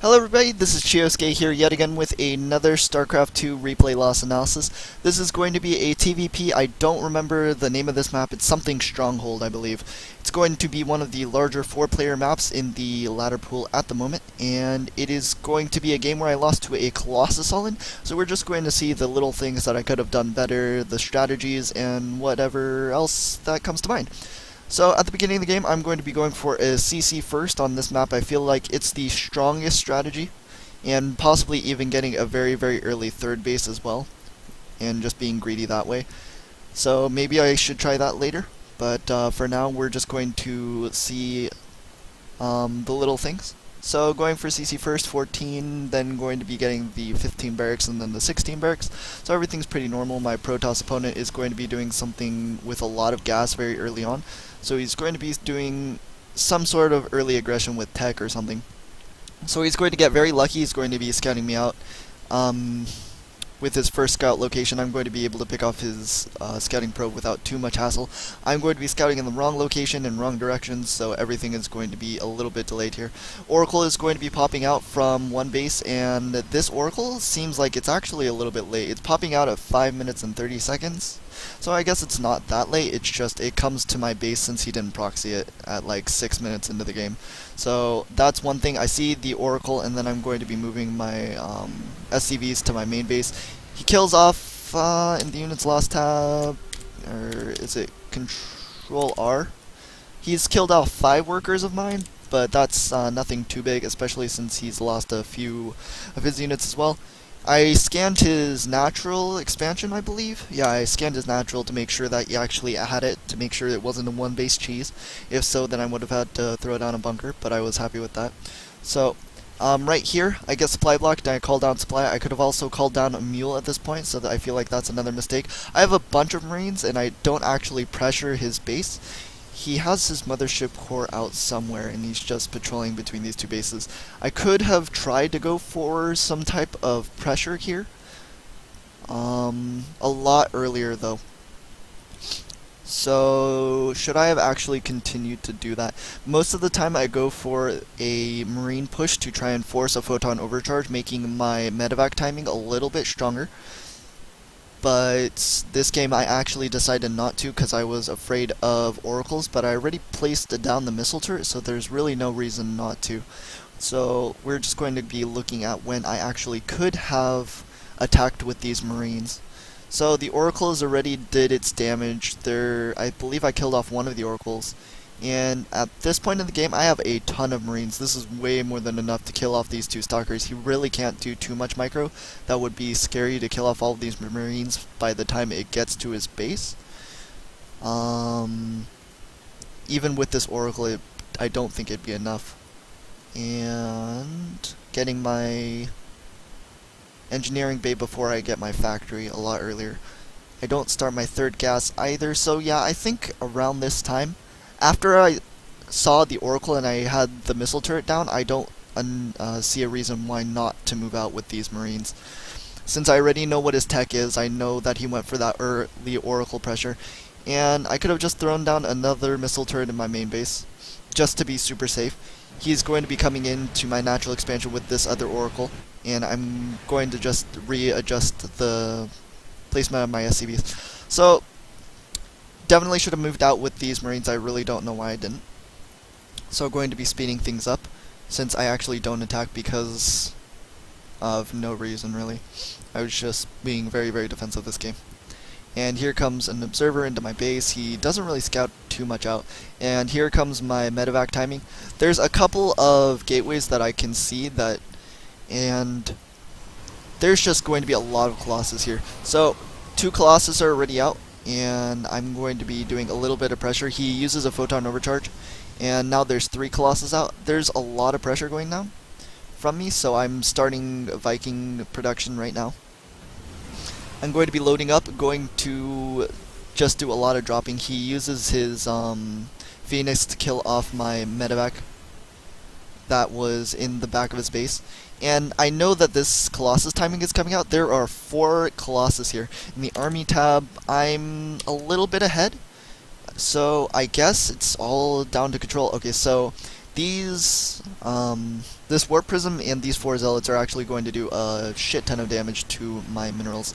Hello everybody, this is Chiosuke here yet again with another StarCraft 2 replay loss analysis. This is going to be a TvP. I don't remember the name of this map. It's something Stronghold, I believe. It's going to be one of the larger 4-player maps in the ladder pool at the moment, and it is going to be a game where I lost to a Collosus All In, so we're just going to see the little things that I could have done better, the strategies, and whatever else that comes to mind. So at the beginning of the game, I'm going to be going for a CC first on this map. I feel like it's the strongest strategy, and possibly even getting a very, very early third base as well, and just being greedy that way. So maybe I should try that later, but for now we're just going to see the little things. So going for CC first, 14, then going to be getting the 15 barracks and then the 16 barracks. So everything's pretty normal. My Protoss opponent is going to be doing something with a lot of gas very early on. So he's going to be doing some sort of early aggression with tech or something. So he's going to get very lucky. He's going to be scouting me out. With his first scout location, I'm going to be able to pick off his scouting probe without too much hassle. I'm going to be scouting in the wrong location and wrong directions, so everything is going to be a little bit delayed here. Oracle is going to be popping out from one base, and this Oracle seems like it's actually a little bit late. It's popping out at 5 minutes and 30 seconds. So I guess it's not that late, it's just it comes to my base since he didn't proxy it at like 6 minutes into the game. So that's one thing. I see the Oracle, and then I'm going to be moving my SCVs to my main base. He kills off in the units lost tab, or is it Control R? He's killed off 5 workers of mine, but that's nothing too big, especially since he's lost a few of his units as well. I scanned his natural expansion, I believe. Yeah, I scanned his natural to make sure that he actually had it, to make sure it wasn't a one-base cheese. If so, then I would have had to throw down a bunker, but I was happy with that. So, right here, I get supply blocked, and I call down supply. I could have also called down a mule at this point, so that I feel like that's another mistake. I have a bunch of marines, and I don't actually pressure his base. He has his mothership core out somewhere, and he's just patrolling between these two bases. I could have tried to go for some type of pressure here. A lot earlier, though. So, should I have actually continued to do that? Most of the time I go for a marine push to try and force a photon overcharge, making my medevac timing a little bit stronger. But this game I actually decided not to because I was afraid of oracles, but I already placed down the missile turret, so there's really no reason not to. So we're just going to be looking at when I actually could have attacked with these marines. So the oracles already did its damage. I believe I killed off one of the oracles. And at this point in the game, I have a ton of marines. This is way more than enough to kill off these two stalkers. He really can't do too much micro. That would be scary to kill off all of these marines by the time it gets to his base. Even with this oracle, I don't think it'd be enough. And getting my engineering bay before I get my factory a lot earlier. I don't start my third gas either, so yeah, I think around this time, after I saw the Oracle and I had the missile turret down, I don't see a reason why not to move out with these Marines. Since I already know what his tech is, I know that he went for that early Oracle pressure, and I could have just thrown down another missile turret in my main base, just to be super safe. He's going to be coming into my natural expansion with this other Oracle, and I'm going to just readjust the placement of my SCVs. So, definitely should have moved out with these Marines. I really don't know why I didn't. So going to be speeding things up, since I actually don't attack because of no reason really. I was just being very, very defensive this game. And here comes an observer into my base. He doesn't really scout too much out. And here comes my medevac timing. There's a couple of gateways that I can see that, and there's just going to be a lot of Colossus here. So 2 Colossus are already out, and I'm going to be doing a little bit of pressure. He uses a photon overcharge, and now there's 3 Colossus out. There's a lot of pressure going down from me, so I'm starting Viking production right now. I'm going to be loading up, going to just do a lot of dropping. He uses his Phoenix to kill off my medevac that was in the back of his base. And I know that this Colossus timing is coming out. There are 4 Colossus here. In the army tab, I'm a little bit ahead. So I guess it's all down to control. Okay, so These, this Warp Prism and these 4 Zealots are actually going to do a shit ton of damage to my minerals.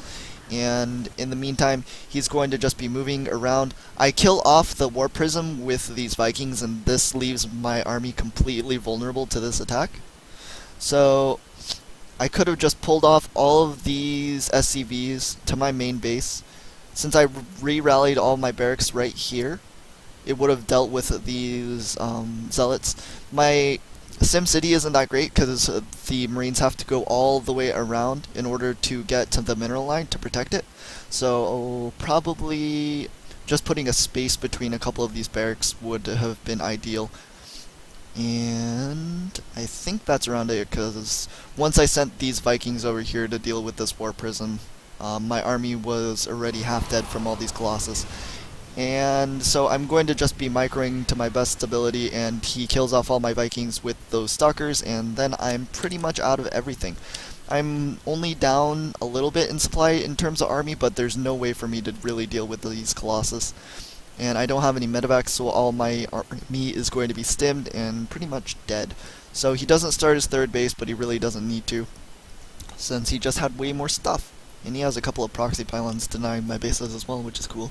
And in the meantime, he's going to just be moving around. I kill off the Warp Prism with these Vikings, and this leaves my army completely vulnerable to this attack. So I could have just pulled off all of these SCVs to my main base. Since I re-rallied all my barracks right here, it would have dealt with these zealots. My SimCity isn't that great because the Marines have to go all the way around in order to get to the mineral line to protect it. So probably just putting a space between a couple of these barracks would have been ideal. And I think that's around it, because once I sent these Vikings over here to deal with this War Prism, my army was already half dead from all these Colossus. And so I'm going to just be microing to my best ability, and he kills off all my Vikings with those Stalkers, and then I'm pretty much out of everything. I'm only down a little bit in supply in terms of army, but there's no way for me to really deal with these Colossus. And I don't have any medevacs, so all my army is going to be stimmed and pretty much dead. So he doesn't start his third base, but he really doesn't need to, since he just had way more stuff. And he has a couple of proxy pylons denying my bases as well, which is cool.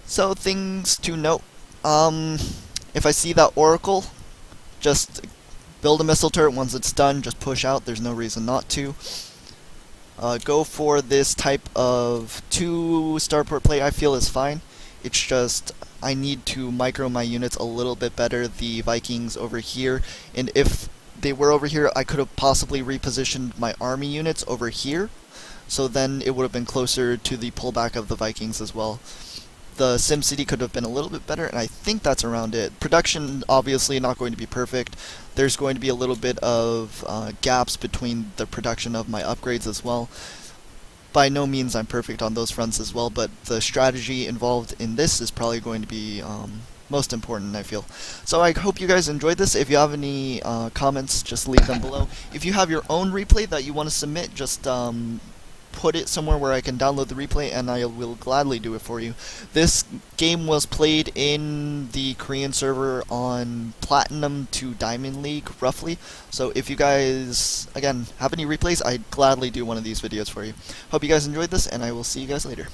So things to note, if I see that Oracle, just build a missile turret. Once it's done, just push out, there's no reason not to. Go for this type of 2 starport play, I feel is fine. It's just, I need to micro my units a little bit better, the Vikings over here, and if they were over here, I could have possibly repositioned my army units over here, so then it would have been closer to the pullback of the Vikings as well. The SimCity could have been a little bit better, and I think that's around it. Production, obviously, not going to be perfect. There's going to be a little bit of gaps between the production of my upgrades as well. By no means I'm perfect on those fronts as well, but the strategy involved in this is probably going to be most important, I feel. So I hope you guys enjoyed this. If you have any comments, just leave them below. If you have your own replay that you want to submit, just put it somewhere where I can download the replay, and I will gladly do it for you. This game was played in the Korean server on Platinum to Diamond League, roughly. So if you guys, again, have any replays, I'd gladly do one of these videos for you. Hope you guys enjoyed this, and I will see you guys later.